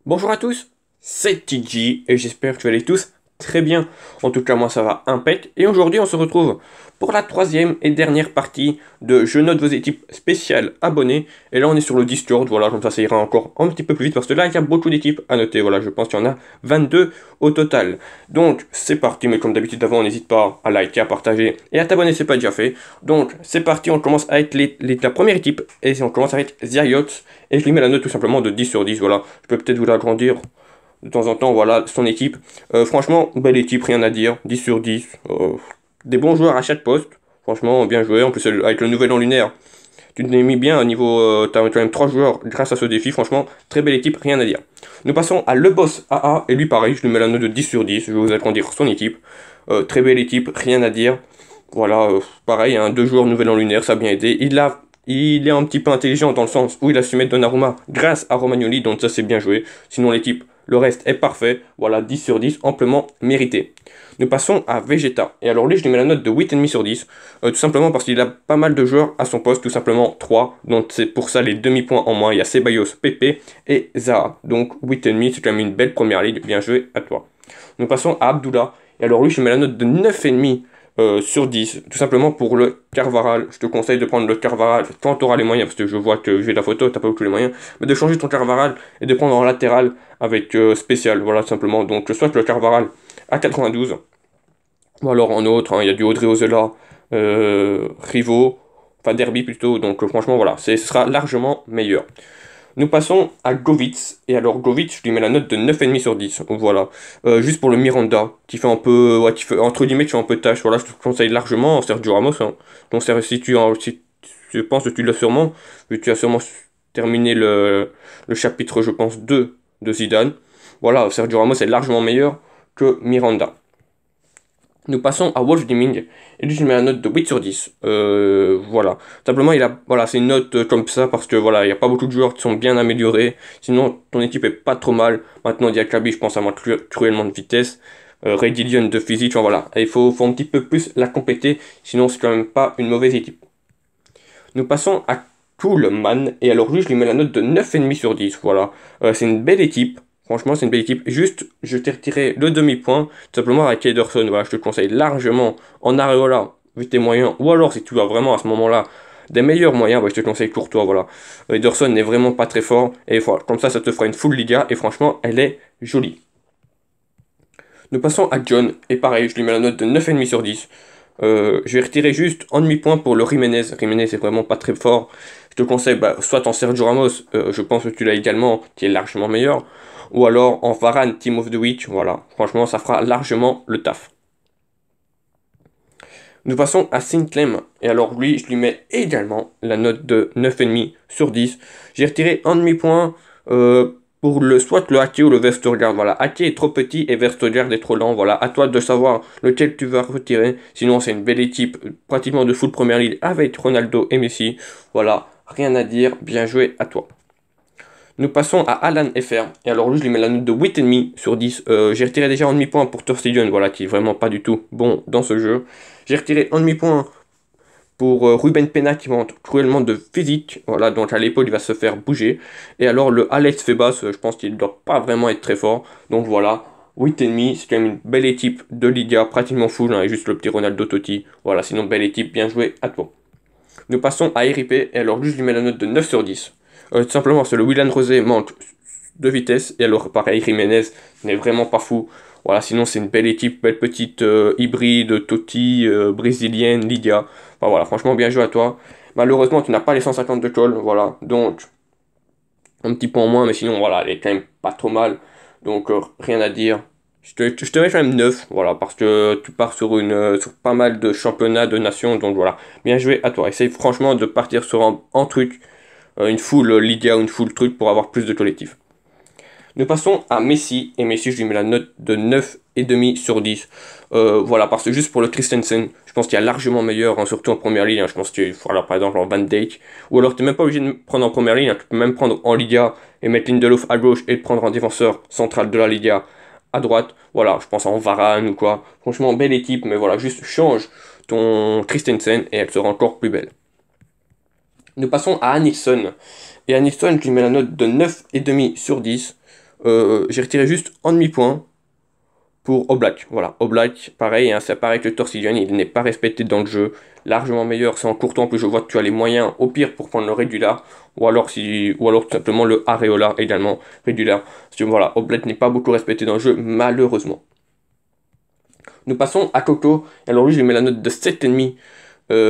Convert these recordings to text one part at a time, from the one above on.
Bonjour à tous, c'est TG et j'espère que vous allez tous très bien. En tout cas moi ça va impec et aujourd'hui on se retrouve pour la troisième et dernière partie de Je note vos équipes spéciales abonnés. Et là on est sur le Discord, voilà, comme ça ira encore un petit peu plus vite parce que là il y a beaucoup d'équipes à noter, voilà, je pense qu'il y en a 22 au total. Donc c'est parti, mais comme d'habitude avant, n'hésite pas à liker, à partager et à t'abonner si c'est pas déjà fait. Donc c'est parti, on commence avec la première équipe et on commence avec Zayot. Et je lui mets la note tout simplement de 10 sur 10, voilà. Je peux peut-être vous l'agrandir de temps en temps, voilà, son équipe. Franchement, belle équipe, rien à dire, 10 sur 10. Des bons joueurs à chaque poste, franchement, bien joué. En plus, avec le nouvel an lunaire, tu t'es mis bien au niveau. T'as quand même 3 joueurs grâce à ce défi, franchement, très belle équipe, rien à dire. Nous passons à Le Boss AA, et lui pareil, je lui mets la note de 10 sur 10, je vais vous agrandir son équipe. Très belle équipe, rien à dire. Voilà, pareil, hein, 2 joueurs nouvel an lunaire, ça a bien aidé. Il est un petit peu intelligent dans le sens où il a su mettre Donnarumma grâce à Romagnoli, donc ça c'est bien joué. Sinon l'équipe, le reste est parfait. Voilà, 10 sur 10, amplement mérité. Nous passons à Vegeta. Et alors lui, je lui mets la note de 8,5 sur 10. Tout simplement parce qu'il a pas mal de joueurs à son poste, tout simplement 3. Donc c'est pour ça les demi-points en moins. Il y a Ceballos, Pepe et Zaha. Donc 8,5, c'est quand même une belle première ligue. Bien joué à toi. Nous passons à Abdullah. Et alors lui, je lui mets la note de 9,5 sur 10, tout simplement pour le Carvaral. Je te conseille de prendre le Carvaral quand tu auras les moyens, parce que je vois que j'ai la photo, t'as pas beaucoup les moyens, mais de changer ton Carvaral et de prendre en latéral avec spécial, voilà, tout simplement. Donc, soit le Carvaral à 92, ou alors en autre, hein, il y a du Odriozola, Rivo, enfin Derby plutôt, donc franchement, voilà, ce sera largement meilleur. Nous passons à Govitz. Et alors Govitz, je lui mets la note de 9,5 sur 10. Voilà. Juste pour le Miranda, qui fait un peu, ouais, qui fait, entre guillemets, qui fait un peu de tâche. Voilà, je te conseille largement Sergio Ramos. Hein. Donc si je pense que tu l'as sûrement, vu que tu as sûrement terminé le chapitre, je pense, 2 de Zidane. Voilà, Sergio Ramos est largement meilleur que Miranda. Nous passons à Wolf Gaming, et lui je mets la note de 8 sur 10. Voilà. Simplement, voilà, c'est une note comme ça parce que voilà, il n'y a pas beaucoup de joueurs qui sont bien améliorés. Sinon, ton équipe est pas trop mal. Maintenant, Diakabi, je pense à moins cruellement de vitesse. Redillion de physique, enfin, voilà. Et faut un petit peu plus la compléter, sinon c'est quand même pas une mauvaise équipe. Nous passons à Coolman, et alors lui je lui mets la note de 9,5 sur 10. Voilà. C'est une belle équipe. Franchement, c'est une belle équipe. Juste, je t'ai retiré le demi-point, tout simplement avec Ederson. Voilà, je te conseille largement en Areola, vu tes moyens. Ou alors, si tu as vraiment à ce moment-là des meilleurs moyens, bah, je te conseille Courtois. Voilà. Ederson n'est vraiment pas très fort. Et voilà, comme ça te fera une full Liga. Et franchement, elle est jolie. Nous passons à John. Et pareil, je lui mets la note de 9,5 sur 10. Je vais retirer juste un demi-point pour le Jiménez. Jiménez est vraiment pas très fort. Je te conseille soit en Sergio Ramos, je pense que tu l'as également, qui est largement meilleur. Ou alors en Varane, Team of the Week. Voilà, franchement, ça fera largement le taf. Nous passons à Sinclair. Et alors lui, je lui mets également la note de 9,5 sur 10. J'ai retiré un demi-point pour soit le Ake ou le Vestergaard. Voilà, Ake est trop petit et Vestergaard est trop lent. Voilà, à toi de savoir lequel tu vas retirer. Sinon, c'est une belle équipe, pratiquement de full première ligue avec Ronaldo et Messi. Voilà, rien à dire, bien joué à toi. Nous passons à Alan FR. Et alors lui, je lui mets la note de 8,5 sur 10. J'ai retiré déjà un demi-point pour Torstegen, voilà, qui est vraiment pas du tout bon dans ce jeu. J'ai retiré un demi-point pour Ruben Pena qui montre cruellement de physique. Voilà, donc à l'épaule, il va se faire bouger. Et alors le Alex Febas, je pense qu'il ne doit pas vraiment être très fort. Donc voilà, 8,5, c'est quand même une belle équipe de Liga, pratiquement full, hein, et juste le petit Ronaldo Totti. Voilà, sinon belle équipe, bien joué à toi. Nous passons à RIP, et alors lui, je lui mets la note de 9 sur 10. Tout simplement, c'est le Willian Rosé manque de vitesse, et alors pareil, Jiménez n'est vraiment pas fou. Voilà, sinon c'est une belle équipe, belle petite hybride, Totti, brésilienne, Lydia. Enfin voilà, franchement bien joué à toi. Malheureusement, tu n'as pas les 150 de call, voilà, donc un petit peu en moins, mais sinon voilà, elle est quand même pas trop mal. Donc rien à dire. Je te mets quand même 9, voilà, parce que tu pars sur pas mal de championnats de nations, donc voilà, bien joué à toi. Essaye franchement de partir sur un truc, une full Lydia ou une full truc pour avoir plus de collectifs. Nous passons à Messi, et Messi, je lui mets la note de 9,5 sur 10. Voilà, parce que juste pour le Christensen, je pense qu'il y a largement meilleur, hein, surtout en première ligne. Hein, je pense que, voilà, par exemple, en Van Dijk, ou alors tu n'es même pas obligé de prendre en première ligne, hein, tu peux même prendre en Liga et mettre Lindelof à gauche et prendre un défenseur central de la Liga à droite. Voilà, je pense en Varane ou quoi. Franchement, belle équipe, mais voilà, juste change ton Christensen et elle sera encore plus belle. Nous passons à Anisson. Et Aniston, je lui mets la note de 9,5 sur 10. J'ai retiré juste en demi-point pour Oblak. Voilà, Oblak, pareil, hein, c'est pareil que le Torsidian, il n'est pas respecté dans le jeu. Largement meilleur, c'est en Courtois, en plus je vois que tu as les moyens, au pire, pour prendre le Rédular, ou alors tout simplement le Areola également, Rédular. Parce que voilà, Oblak n'est pas beaucoup respecté dans le jeu, malheureusement. Nous passons à Coco. Alors lui, je lui mets la note de 7,5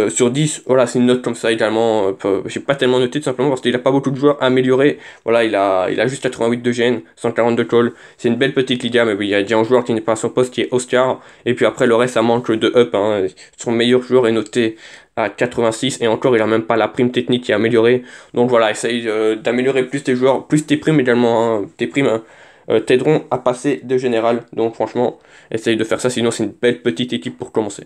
sur 10. Voilà, c'est une note comme ça également. J'ai pas tellement noté tout simplement parce qu'il a pas beaucoup de joueurs à améliorer. Voilà, il a juste 88 de gène, 140 de call. C'est une belle petite liga, mais oui, il y a déjà un joueur qui n'est pas à son poste qui est Oscar. Et puis après, le reste, ça manque de up. Hein. Son meilleur joueur est noté à 86 et encore, il a même pas la prime technique qui est améliorée. Donc voilà, essaye d'améliorer plus tes joueurs, plus tes primes également. Hein. Tes primes, hein, t'aideront à passer de général. Donc franchement, essaye de faire ça, sinon c'est une belle petite équipe pour commencer.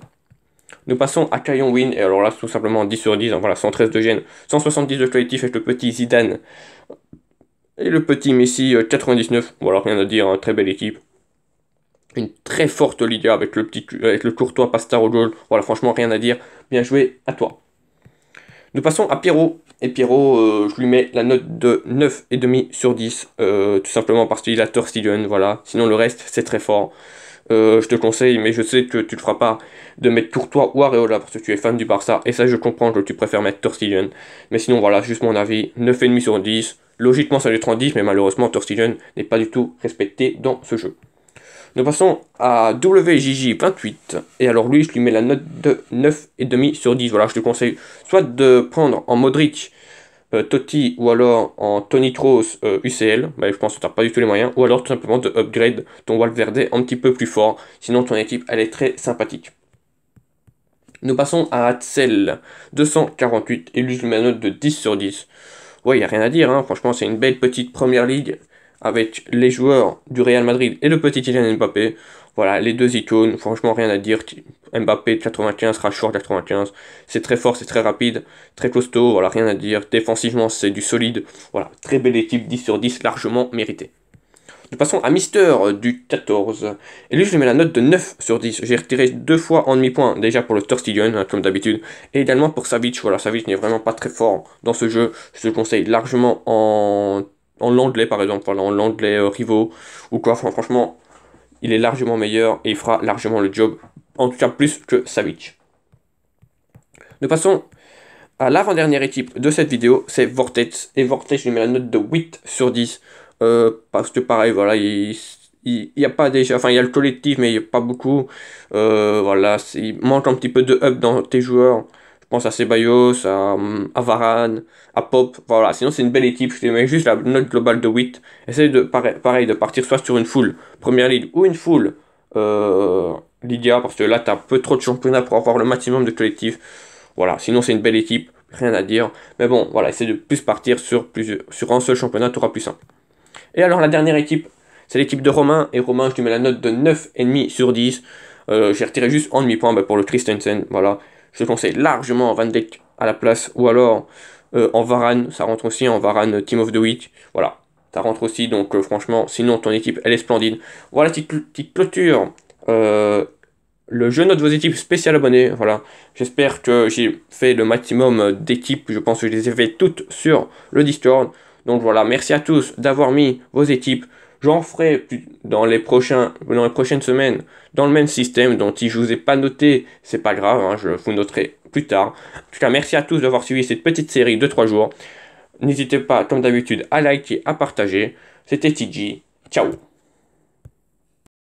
Nous passons à Caillon Win, et alors là, tout simplement 10 sur 10, hein, voilà, 113 de gène, 170 de collectif avec le petit Zidane et le petit Messi 99. Voilà, rien à dire, hein, très belle équipe. Une très forte Liga avec le Courtois Pastard au goal. Voilà, franchement, rien à dire. Bien joué à toi. Nous passons à Pierrot. Et Pierrot, je lui mets la note de 9,5 sur 10. Tout simplement parce qu'il a Torsidian, voilà. Sinon, le reste, c'est très fort. Je te conseille, mais je sais que tu ne feras pas, de mettre Courtois ou Areola parce que tu es fan du Barça. Et ça, je comprends que tu préfères mettre Torsidian. Mais sinon, voilà, juste mon avis. 9,5 sur 10. Logiquement, ça doit être en 10, mais malheureusement, Torsidian n'est pas du tout respecté dans ce jeu. Nous passons à WJJ28. Et alors lui, je lui mets la note de 9,5 sur 10. Voilà, je te conseille soit de prendre en Modric, Totti ou alors en Toni Kroos UCL. Bah, je pense que tu n'as pas du tout les moyens. Ou alors tout simplement de upgrade ton Valverde un petit peu plus fort. Sinon ton équipe, elle est très sympathique. Nous passons à Hatzel 248. Et lui, je lui mets la note de 10 sur 10. Ouais, il n'y a rien à dire. Hein. Franchement, c'est une belle petite première ligue avec les joueurs du Real Madrid et le petit Kylian Mbappé. Voilà, les deux icônes, franchement rien à dire. Mbappé 95, Rashford 95, c'est très fort, c'est très rapide, très costaud, voilà, rien à dire. Défensivement, c'est du solide. Voilà, très belle équipe, 10 sur 10, largement mérité. Nous passons à Mister du 14. Et lui, je lui mets la note de 9 sur 10. J'ai retiré 2 fois en demi-point, déjà pour le Torstidion, hein, comme d'habitude, et également pour Savic. Voilà, Savic n'est vraiment pas très fort dans ce jeu. Je te le conseille largement en l'anglais, par exemple, voilà, en l'anglais rivaux, ou quoi. Enfin, franchement, il est largement meilleur et il fera largement le job, en tout cas plus que Savic. Nous passons à l'avant-dernière équipe de cette vidéo, c'est Vortex. Et Vortex, je lui mets la note de 8 sur 10. Parce que pareil, voilà, il y a pas déjà, enfin il y a le collectif, mais il n'y a pas beaucoup. Voilà, il manque un petit peu de up dans tes joueurs. Je pense à Ceballos, à Varane, à Pop. Voilà, sinon c'est une belle équipe. Je te mets juste la note globale de 8. Essaye de, pareil, de partir soit sur une full Première Ligue ou une full Liga, parce que là, tu as un peu trop de championnats pour avoir le maximum de collectif. Voilà, sinon c'est une belle équipe, rien à dire. Mais bon, voilà, essaye de plus partir sur un seul championnat, tu auras plus simple. Et alors la dernière équipe, c'est l'équipe de Romain. Et Romain, je lui mets la note de 9,5 sur 10. J'ai retiré juste en demi-point pour le Christensen. Voilà, je te conseille largement Van Dijk à la place. Ou alors en Varane, ça rentre aussi en Varane Team of the Week. Voilà, ça rentre aussi. Donc franchement, sinon ton équipe, elle est splendide. Voilà, petite clôture. Le jeu note vos équipes spéciales abonnés. Voilà, j'espère que j'ai fait le maximum d'équipes. Je pense que je les ai fait toutes sur le Discord. Donc voilà, merci à tous d'avoir mis vos équipes. J'en ferai dans les prochaines semaines dans le même système. Donc si je vous ai pas noté, c'est pas grave, hein, je vous noterai plus tard. En tout cas, merci à tous d'avoir suivi cette petite série de 3 jours. N'hésitez pas, comme d'habitude, à liker, à partager. C'était TG. Ciao.